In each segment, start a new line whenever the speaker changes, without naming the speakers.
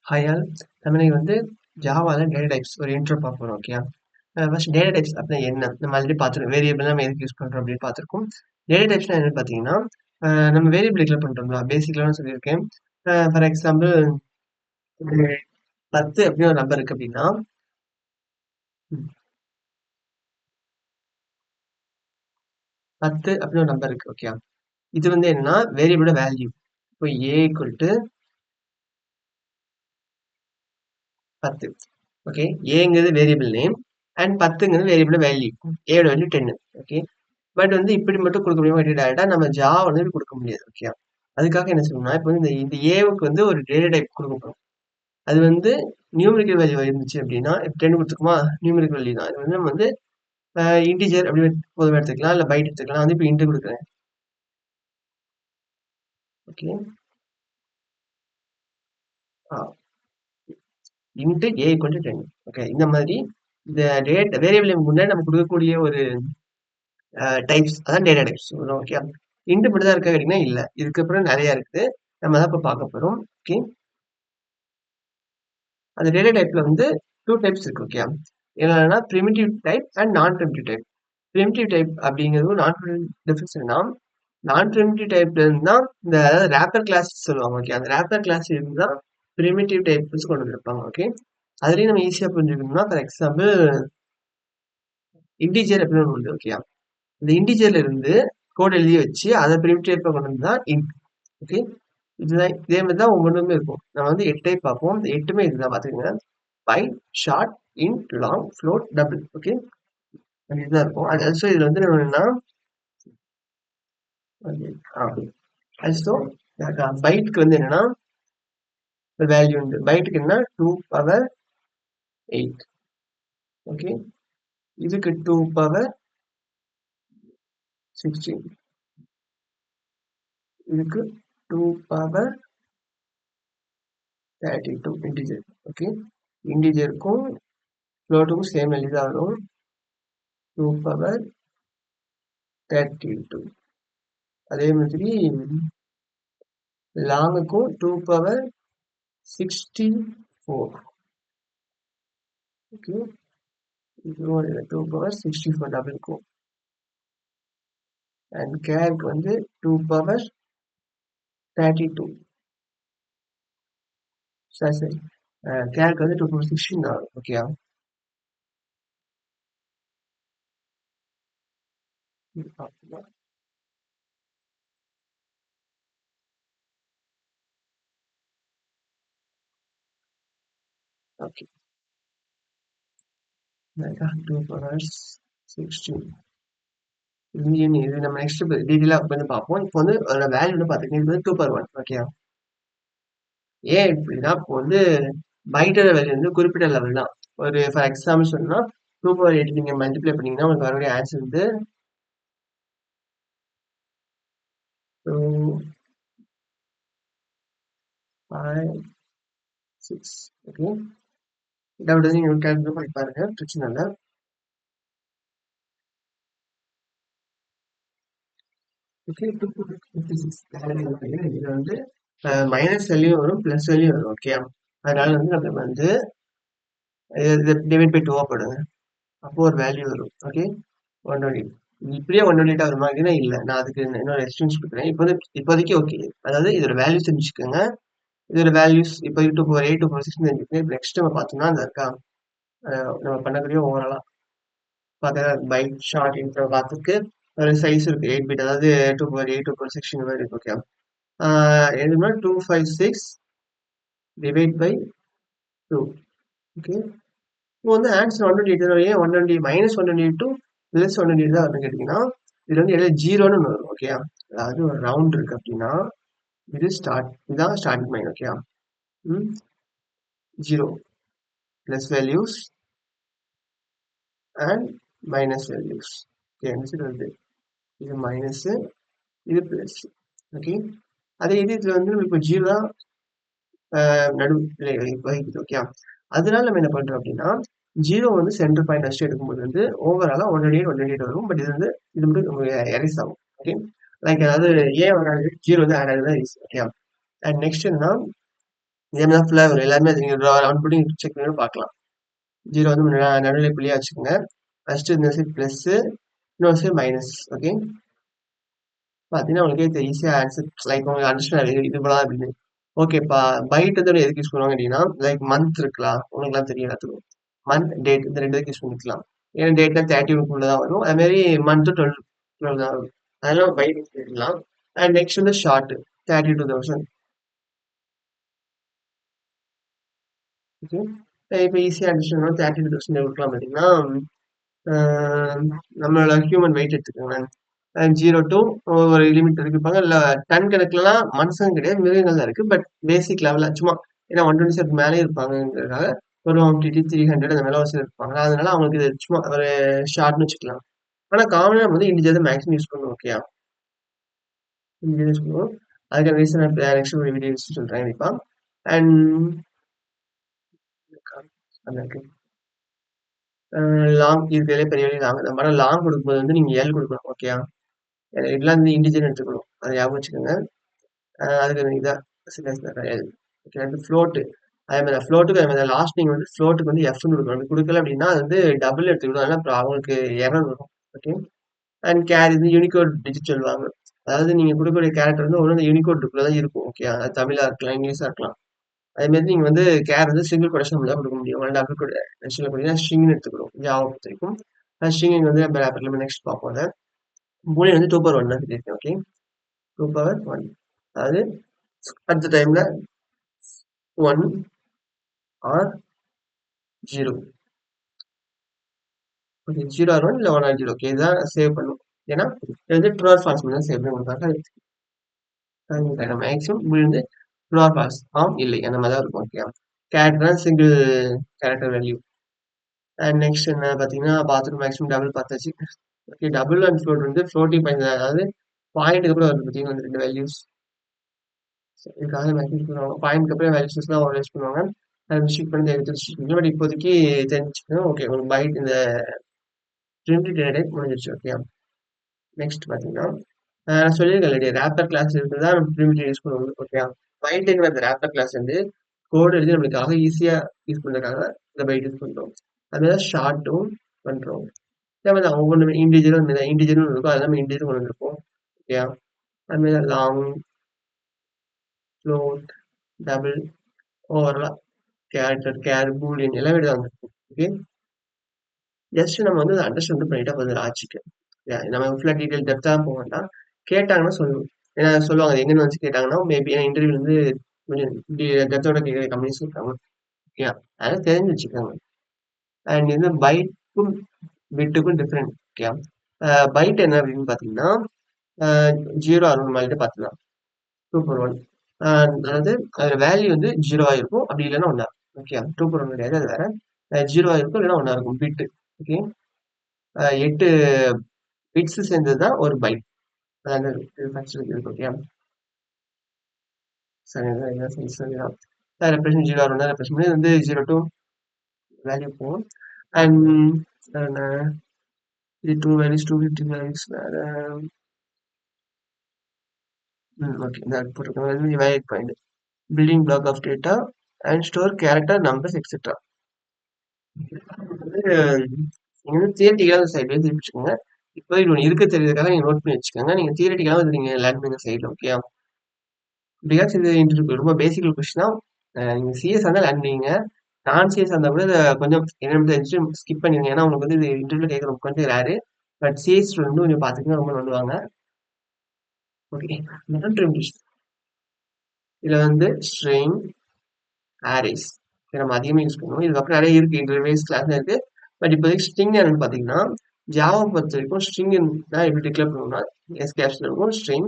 Hi all. நம்ம இன்னைக்கு வந்து ஜாவால டேட்டா டைப்ஸ் ஒரு இன்ட்ரோ பார்க்க போறோம். ஓகேயா? ஃபர்ஸ்ட் டேட்டா டைப்ஸ் அப்படின்னா என்ன? நம்ம ஆல்ரெடி பார்த்துருக்கோம். வேரியபிள் நம்ம எதுக்கு யூஸ் பண்றோம் அப்படின்னு பார்த்துருக்கோம். டேட்டா டைப்ஸ்னா என்னன்னு பார்த்தீங்கன்னா, நம்ம வேரியபிள் டிக்ளேர் பண்றோம்ல, பேசிக்லாம் சொல்லியிருக்கேன். ஃபார் எக்ஸாம்பிள் ஒரு 10 அப்படின்னு ஒரு நம்பர் இருக்கு அப்படின்னா, ம், 10 அப்படின்னு ஒரு நம்பர் இருக்கு. ஓகேயா? இது வந்து என்னன்னா வேரியபிளோட வேல்யூ. இப்போ ஏ ஈக்குவல் டு 10. ஓகே, ஏங்கிறது வேரியபிள் நேம் அண்ட் 10ங்கிறது வேரியபிள் வேல்யூ. ஏயோட வேல்யூ 10. ஓகே, பட் வந்து இப்படி மட்டும் கொடுக்க முடியுமா? டேரக்டா நம்ம ஜாவா வந்து கொடுக்க முடியாது. ஓகே, அதுக்காக என்ன சொல்லணும்னா இப்போ வந்து இந்த ஏவுக்கு வந்து ஒரு டேட்டா டைப் கொடுக்க போறோம். அது வந்து நியூமெரிக்கல் வேல்யூ இருந்துச்சு அப்படின்னா இப்போ 10 கொடுத்துக்குமா, நியூமெரிக்கல் வேல்யூ தான். இது வந்து நம்ம வந்து இன்டிஜர் அப்படி பொதுவாக எடுத்துக்கலாம், இல்லை பைட் எடுத்துக்கலாம். வந்து இப்போ இன்ட்டு கொடுக்குறேன். Okay, into A equal to 10. Okay, இந்த மாதிரி இந்த வேரியபிள் முன்னாடி நம்ம கொடுக்கக்கூடிய ஒரு டைப்ஸ் அதான் டேட்டா டைப்ஸ். ஓகே, இன்ட்டு மட்டும் தான் இருக்கா கேட்டீங்கன்னா இல்லை, இதுக்கப்புறம் நிறைய இருக்குது. நம்ம தான் இப்போ பார்க்க போறோம். ஓகே, அந்த டேட்டா டைப்ல வந்து 2 டைப்ஸ் இருக்கு. ஓகே, என்னன்னா பிரிமிட்டிவ் டைப் அண்ட் நான் பிரிமிட்டிவ் டைப். பிரிமிட்டிவ் டைப் அப்படிங்கிறது நான் பிரிமிட்டிவ் டிஃபரன்ஸ் என்னன்னா, நான் பிரிமிட்டிவ் டைப்ல இருந்து தான் இந்த அதாவது ரேப்பர் கிளாஸ் சொல்லுவாங்க. ஓகே, அந்த ரேப்பர் கிளாஸ் இருந்து தான் பிரிமிட்டிவ் டைப்ஸ் கொண்டு வந்திருப்பாங்க. ஓகே, அதுலயும் நம்ம ஈஸியா புரிஞ்சுக்கணும்னா ஃபார் எக்ஸாம்பிள் இன்டிஜர் அப்படின்னு ஒன்று உண்டு. ஓகே, இந்த இன்டிஜர்ல இருந்து கோட் எழுதி வச்சு அதை பிரிமிட்டிவ் டைப்பா கொண்டு வந்து தான் இன்ட். ஓகே, இதுதான் இதே மாதிரி தான் ஒவ்வொன்றுமே இருக்கும். நம்ம வந்து 8 டைப் பார்ப்போம். இந்த 8மே இதுதான் பார்த்துக்கங்க. Byte, short, int, long, float, double. Okay, இதுதான் இருக்கும். அது ஆல்சோ இதுல வந்து நம்ம என்னன்னா ஆல்சோ பைட்க்கு வந்து என்னன்னா வேல்யூ உண்டு. பைட்டுக்கு என்ன 2 பவர் 8. ஓகே, இதுக்கு 2 பவர் 16. இதுக்கு 2 பவர் 32 இன்டிஜர். ஓகே, இன்டிஜருக்கும் ஃப்ளோட்டுக்கும் சேம் வேல்யூ தான் வரும். 2 பவர் 32. அதே மாதிரி லாங்குக்கும் 2 பவர் 64. ஓகே, இதுவும் 2 பவர் 64 டபுள் இருக்கும். அண்ட் கேருக்கு வந்து 2 பவர் 32. சரி, கேருக்கு வந்து 2 பவர் 16 தான். Okay, okay, 2 power 16. இது நம்ம நெக்ஸ்ட் டீட்டெயிலா வந்து பார்ப்போம். இப்போ வந்து அதோட வேல்யூ வந்து பார்த்துக்கிட்டீங்க, இது வந்து 2 பவர் 1. ஓகே, ஏன் இப்படின்னா இப்போ வந்து பைட்டோட வேல்யூ வந்து குறிப்பிட்ட லெவல் தான். ஒரு ஃபார் எக்ஸாம்பிள் சொன்னா 2 பவர் 8 நீங்க மல்டிப்ளை பண்ணீங்கன்னா உங்களுக்கு வரக்கூடிய ஆன்சர் வந்து 2, 5, 6. ஓகே, டவுட் வந்து நீங்க கால்குலேட் பண்ணி பாருங்க, பிரச்சனை இல்லை. ஓகே, 256 இதுல வந்து மைனஸ் வேல்யூ வரும், பிளஸ் வேல்யூ வரும். ஓகே, அதனால வந்து நம்ம வந்து டிவைட் பை 2 போடுங்க. அப்போ ஒரு வேல்யூ வரும். ஓகே, 120. இப்படியே 128 வருமா அப்படின்னா இல்லை, நான் அதுக்கு இன்னொரு எக்ஸ்டென்ஸ் கொடுக்குறேன். இப்போதைக்கு ஓகே, அதாவது இதோட வேல்யூஸ் தெரிஞ்சுக்கோங்க. இதோட வேல்யூஸ் இப்போ 2 பவர் 8, 2 பவர் 6 தெரிஞ்சுக்கோங்க. இப்போ நெக்ஸ்ட் நம்ம பார்த்தோம்னா அந்த இருக்கா நம்ம பண்ணக்கூடிய ஓவராலா பார்த்தா பைட் ஷார்ட் இன்ட்ரோ பார்த்துருக்கு ஒரு சைஸ் இருக்கு 8 பிட், அதாவது 2 பவர் 8, 2 பவர் 6 இந்த மாதிரி இருக்கு. ஓகே, எதுனா 256 டிவைட் பை 2. ஓகே, இப்போ வந்து ஆன்சர் 128. ஏன் 120 மைனஸ் 122 பிளஸ் 128 தான் வரும்னு கேட்டீங்கன்னா இதுல வந்து எல்லாம் ஜீரோன்னு ஒன்று வரும். ஓகே, அதாவது ஒரு ரவுண்ட் இருக்கு அப்படின்னா இதுதான் starting point. Okay, 0 plus values and minus values. Okay, answer வருது. இது மைனஸ், இது பிளஸ். ஓகே, அதே இதுல வந்து இப்போ 0 தான் வகிக்குது. ஓகே, அதனால நம்ம என்ன பண்றோம் அப்படின்னா 0 வந்து சென்டர் பாயிண்ட் ஃபர்ஸ்ட் எடுக்கும்போது வந்து ஓவராலா 128 வரும். பட் இது வந்து இது மட்டும் எரேஸ் ஆகும். ஓகே, லைக் அதாவது ஏன் வராது, 0 வந்து ஆட் ஆகுது. ஓகே, அண்ட் நெக்ஸ்ட் என்னன்னா இதே மாதிரி தான் ஃபுல்லாக வரும் எல்லாமே. அது நீங்கள் ரவுண்ட் பண்ணி செக் பண்ணி பார்க்கலாம். 0 வந்து நடுநிலை புள்ளியாக வச்சுக்கோங்க. ஃபர்ஸ்ட் இந்த சைட் ப்ளஸ்ஸு, இன்னொரு சைட் மைனஸ். ஓகே, பார்த்தீங்கன்னா உங்களுக்கே ஈஸியாக ஆன்சர் லைக் உங்களுக்கு அண்டர்ஸ்டாண்ட் இது போல அப்படின்னு. ஓகேப்பா, பைட் வந்து எதுக்கு யூஸ் பண்ணுவாங்க அப்படின்னா, லைக் மந்த் இருக்கலாம், உங்களுக்குலாம் தெரியும் எல்லாத்துக்கும். மந்த் டேட் இந்த ரெண்டு யூஸ் பண்ணிக்கலாம். ஏன்னா டேட்னா 31 தான் வரும், அது மாதிரி மந்த் 12 தான் வரும். அதெல்லாம் பைட் யூஸ் பண்ணிக்கலாம். அண்ட் நெக்ஸ்ட் வந்து ஷார்ட் 32,000. ஓகே, இப்போ ஈஸியாக அண்டர்ஸ்டாண்ட் 32,000 கொடுக்கலாம். பார்த்தீங்கன்னா நம்மளோட ஹியூமன் வெயிட் எடுத்துக்கோங்க. 0 to ஒரு லிமிட் இருப்பாங்க. இல்ல டன் கணக்குலலாம் மனுஷங்க கிடையாது, மிருகங்கள் தான் இருக்கு. பட் பேசிக் லெவல்ல சும்மா ஏன்னா 127 மேலே இருப்பாங்கங்கிறதுக்காக ஒரு 150, 300 அந்த மேல ஒரு சிலர் இருப்பாங்க. அதனால அவங்களுக்கு இது சும்மா ஒரு ஷார்ட்னு வச்சுக்கலாம். ஆனா காமனா நம்ம வந்து இன்டிஜர் தான் மேக்ஸிமம் யூஸ் பண்ணுவோம். ஓகேயா, இன்டிஜர் யூஸ் பண்ணுவோம். அதுக்கான ரீசன் நெக்ஸ்ட் ஒரு வீடியோ சொல்றேன் கண்டிப்பா. அண்ட் லாங் இருக்கிறதுலே பெரிய லாங் தான். ஆனால் லாங் கொடுக்கும்போது வந்து நீங்க எல் கொடுக்கணும். ஓகேயா, இதெல்லாம் வந்து இன்டிஜர் எடுத்துக்கணும், அதை ஞாபகம் வச்சுக்கோங்க. அதுக்கு இதான் ஓகே. அடுத்து ஃப்ளோட்டு, அதே மாதிரி ஃப்ளோட்டுக்கு அதே மாதிரி லாஸ்ட் நீங்கள் வந்து ஃப்ளோட்டுக்கு வந்து எஃப்னு கொடுக்கணும். அப்படி கொடுக்கல அப்படின்னா அது வந்து டபுள் எடுத்துக்கணும். அதனால அப்புறம் அவங்களுக்கு எரர் வரும். ஓகே, அண்ட் கேரி வந்து யூனிகோட் டிஜிட் சொல்லுவாங்க. அதாவது நீங்கள் கொடுக்கக்கூடிய கேரக்டர் வந்து ஒன்று யூனிகோட் இருக்குள்ள தான் இருக்கும். ஓகே, அது தமிழாக இருக்கலாம், இங்கிலீஷாக இருக்கலாம். அதே மாதிரி நீங்கள் வந்து கேர் வந்து சிங்கிள் கொடேஷன் தான் கொடுக்க முடியும். ஒன் டபுள் கொடேஷன் கொடுத்தீங்கன்னா ஸ்ட்ரிங்னு எடுத்துக்கணும். ஜாவா பொறுத்த வரைக்கும் ஸ்ட்ரிங் வந்து நம்ம நெக்ஸ்ட் பார்ப்போம். அதை பூலியன் வந்து 2/1 தான் சொல்லியிருக்கேன். ஓகே, 2/1. அதாவது அட் த டைம்ல 1 ஆர் 0. ஓகே, 0 ஆர் 1 இல்லை 1 ஆர் 0. ஓகே, இதான் சேவ் பண்ணும். ஏன்னா இது வந்து ட்ரூ ஆர் ஃபால்ஸ் தான் சேவ் பண்ணி கொடுத்தாங்க. மேக்ஸிமம் இப்படி வந்து ட்ரூ ஆர் ஃபால்ஸ் இல்லை அந்த மாதிரி தான் இருக்கும். Okay, character single character value. And next என்ன பார்த்தீங்கன்னா பாத்ரூம் மேக்ஸிமம் டபுள் பார்த்தாச்சு. ஓகே, டபுள் அண்ட் ஃப்ளோட் வந்து ஃப்ளோட்டிங் பாயிண்ட், அதாவது பாயிண்ட்டுக்கு அப்புறம் வருது பார்த்தீங்கன்னா அந்த ரெண்டு வேல்யூஸ். இதுக்காக மேக்ஸிமம் பண்ணுவாங்க. பாயிண்ட்க்கு அப்புறம் வேல்யூஸ் தான் ஆல்வேஸ் பண்ணுவாங்க. அது ஷிஃப்ட் பண்ணி எடுத்து பட் இப்போதைக்கு தெரிஞ்சுக்கணும். ஓகே, ஒரு பைட் இந்த பிரிமிட்டிவ் டேட்டா டைப் முடிஞ்சிருச்சு. ஓகே, நெக்ஸ்ட் பார்த்தீங்கன்னா நான் சொல்லியிருக்கேன் இல்லையா, ரேப்பர் கிளாஸ் இருந்து தான் நம்ம பிரிமிட்டிவ் யூஸ் பண்ணுவோம். ஓகே, பைட்டுங்கிற அந்த ரேப்பர் கிளாஸ் வந்து கோட் எழுதி நம்மளுக்காக ஈஸியாக யூஸ் பண்ணுறதுக்காக இந்த பைட் யூஸ் பண்ணுறோம். அதுதான் ஷார்ட்டும் பண்ணுறோம். அதே மாதிரி ஒவ்வொன்றுமே இண்டிஜுவலும் இண்டிஜுவலும் இருக்கும், அது நம்ம இண்டிஜுவல் கொண்டு வந்திருப்போம். ஓகே, அதுமாதிரி long, float, double, overall character, Boolean எல்லாமே தான் வந்திருக்கும். ஓகே, ஜஸ்ட் நம்ம வந்து அண்டர்ஸ்டாண்ட் பண்ணிட்டா கொஞ்சம் ஆச்சுக்கு. நம்ம ஃபுல்லாக டீட்டெயில் டெப்த்தாக போக வேண்டாம். கேட்டாங்கன்னா சொல்லணும். ஏன்னா சொல்லுவாங்க எங்கன்னு வந்து கேட்டாங்கன்னா மேபி இன்டர்வியூ வந்து கொஞ்சம் டெப்த்தோட கேட்குற கம்பெனிஸ் இருக்காங்க. ஓகே, அதெல்லாம் தெரிஞ்சு வச்சுக்கோங்க. அண்ட் இது பைட்டுக்கும் பிட்டுக்கும் டிஃப்ரெண்ட். ஓகே, பைட் என்ன அப்படின்னு பார்த்தீங்கன்னா 0 ஆர் 1 மாதிரி பார்த்துக்கலாம். 2/1. அதாவது அதில் வேல்யூ வந்து 0 இருக்கும், அப்படி இல்லைன்னா 1. ஓகே, 2/1 கிடையாது, அது வேற. 0 இருக்கும் இல்லைன்னா 1 இருக்கும் பிட்டு. ஓகே, 8 பிட்ஸ் சேர்ந்தது தான் ஒரு பைட். அதாவது ஓகே, சரிதான். ரெப்ரசன்ட் 0 ஆர் 1 ரெப்ரசன்ட் பண்ணி வந்து 0 to வேல்யூ போகும். அண்ட் இது 2 வேல்யூஸ் 250 வேல்யூஸ் வேற. ஓகே, இந்த போட்டிருக்காங்க valid point, building block of data and store character numbers etcetera. நீங்க வந்து தியரிட்டிக்கலாக சைட் வைஸ் வச்சுக்கோங்க. இப்போ இது ஒன்று இருக்க தெரியுறதுக்காக நீங்கள் நோட் பண்ணி வச்சுக்கோங்க. நீங்கள் தியரிட்டிக்கலாக வந்து நீங்கள் லேர்ன் பண்ணுங்க சைடில். ஓகே, பிகாஸ் இது இன்டர்வியூ ரொம்ப பேசிக் கொஸ்டின் தான். நீங்கள் சிஎஸ் இருந்தால் லேர்ன் பண்ணீங்க, நான் சிஎஸ் இருந்தால் கூட கொஞ்சம் என்ன தெரிஞ்சு ஸ்கிப் பண்ணிடுங்க. ஏன்னா உங்களுக்கு வந்து இது இன்டர்வியூ கேட்குற கொஞ்சம் ரேரு. பட் சிஎஸ் வந்து கொஞ்சம் பார்த்துக்கங்க, ரொம்ப நம்புவாங்க. ஓகே, இதில் வந்து ஸ்ட்ரிங், அரேஸ் நம்ம அதிகமாக யூஸ் பண்ணுவோம். இதுக்கப்புறம் நிறைய இருக்கு, இன்டர்வேஸ் கிளாஸ் இருக்கு. பட் இப்போதைக்கு ஸ்ட்ரிங் என்னன்னு பார்த்தீங்கன்னா ஜாவா பொறுத்த வரைக்கும் ஸ்ட்ரிங் தான் எப்படி டிக்ளேர் பண்ணுவோம்னா எஸ் கேப்ஸ்ல இருக்கும் ஸ்ட்ரிங்.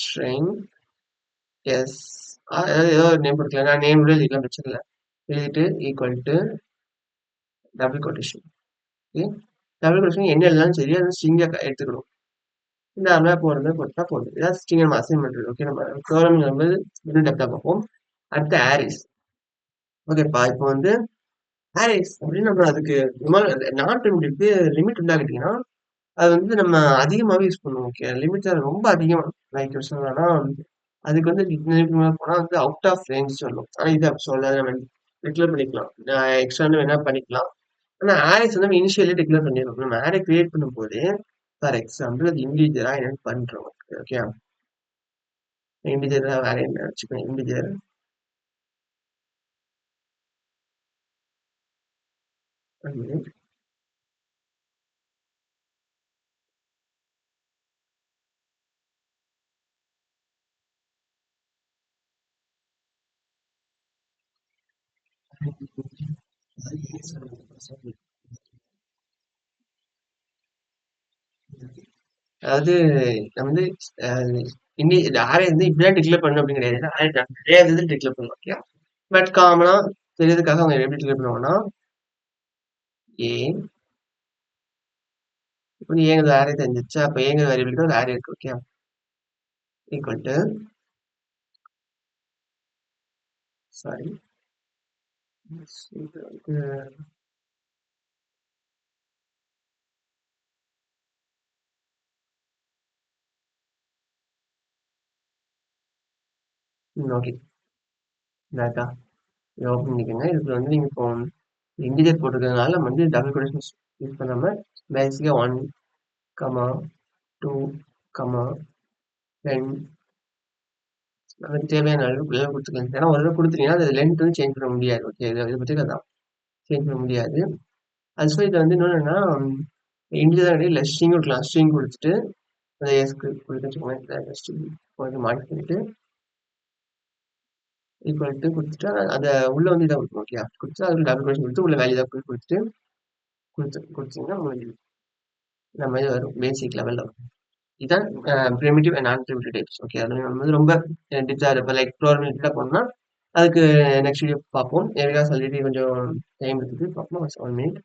ஸ்ட்ரிங் எஸ், ஏதோ ஒரு நேம் கொடுக்கல, நான் நேம் கூட எழுதிக்கலாம், பிரச்சனை இல்லை. எழுதிட்டு equal to double quotation. Okay, double quotation என்ன எழுதாலும் சரி, அது ஸ்ட்ரிங்கை எடுத்துக்கணும். இந்த அமலா போடுறது கொடுத்தா போதும். இதான் ஸ்ட்ரிங் நம்ம அசைன் பண்ணுறது. ஓகே, நம்ம ப்ரோக்ராமிங் வந்து இன்னும் டெப்த்தாக பார்ப்போம். அடுத்து அரேஸ். ஓகேப்பா, இப்போ வந்து அரேஸ் அப்படின்னு நம்ம அதுக்கு நான் லிமிட் உண்டாக்கிட்டீங்கன்னா அது வந்து நம்ம அதிகமாவே யூஸ் பண்ணுவோம். ஓகே. லிமிட்டா ரொம்ப அதிகமா லைக் சொல்லணும்னா, அதுக்கு வந்து போனா வந்து அவுட் ஆஃப் ரேஞ்ச் சொல்லும். ஆனா இது அப்படி சொல்லாது. நம்ம டிக்ளேர் பண்ணிக்கலாம். எக்ஸ்டர்னல் வேணா பண்ணிக்கலாம். ஆனா அரேஸ் வந்து நம்ம இனிஷியலி டிக்ளேர் பண்ணிடுறோம். நம்ம அரே கிரியேட் பண்ணும்போது, ஃபார் எக்ஸாம்பிள் அது இன்டிஜரா என்னன்னு பண்றோம். ஓகே. இன்டிஜரா வேற என்ன வச்சுக்கோங்க. இன்டிஜர் அதாவது நம்ம வந்து அரே வந்து இப்படிதான் டிக்ளேர் பண்ணணும் அப்படின்னு கிடையாது. அரே நிறைய இது டிக்ளேர் பண்ணலாம். ஓகே. பட் காமனா தெரியறதுக்காக அவங்க எப்படி டிக்ளேர் பண்ணுவாங்கன்னா, ஏ இப்போ ஏங்கிறது அரே தெரிஞ்சிருச்சு. அப்ப ஏங்கிற வேரியபிளுக்கு ஒரு அரே இருக்கு. ஓகே. ஈக்குவல் டு சாரி இது வந்து ஓகே. டேட்டா இதை ஓப்பன் பண்ணிக்கோங்க. இதுல வந்து நீங்க இப்போ இன்டிஜர் போட்டிருக்கிறதுனால நம்ம வந்து டபுள் கொட்டேஷன்ஸ் யூஸ் பண்ணாம பேசிக்கா 1, 2, 10 நமக்கு தேவையான அளவுக்கு கொடுத்துக்கலாம். ஏன்னா ஒரு தடவை கொடுத்துட்டீங்கன்னா அது லென்த் வந்து சேஞ்ச் பண்ண முடியாது. ஓகே. இதை பற்றி அதான் சேஞ்ச் பண்ண முடியாது. அது சொல்லி இதை வந்து என்னன்னா இன்டிஜர் இல்லை ஸ்ட்ரிங் கொடுக்கலாம். ஸ்ட்ரிங் கொடுத்துட்டு அதை எஸ்க்கு கொடுத்து வச்சுக்கோங்க. ஸ்ட்ரிங் கொஞ்சம் மாடி பண்ணிட்டு ஈக்குவல் டு கொடுத்துட்டு அதை உள்ள வந்து இதை ஓகே கொடுத்து அதில் டபுள் கொட்டேஷன் கொடுத்து உள்ள வேல்யூ தான் கொடுத்துட்டு கொடுத்தீங்கன்னா உங்களுக்கு இந்த மாதிரி வரும் பேசிக் லெவலில் வரும். இதான் ப்ரிமிட்டிவ் அண்ட் நான் ப்ரிமிட்டிவ் டைப்ஸ். ஓகே. அது நம்ம வந்து ரொம்ப டிப்ஸாக இருப்போம். லைக் ப்ரோக்ராமிங் போனோம்னா அதுக்கு நெக்ஸ்ட் வீடியோ பார்ப்போம். எனக்காக சொல்லிட்டு கொஞ்சம் டைம் இருக்குது பார்ப்போம். 1 மினிட்.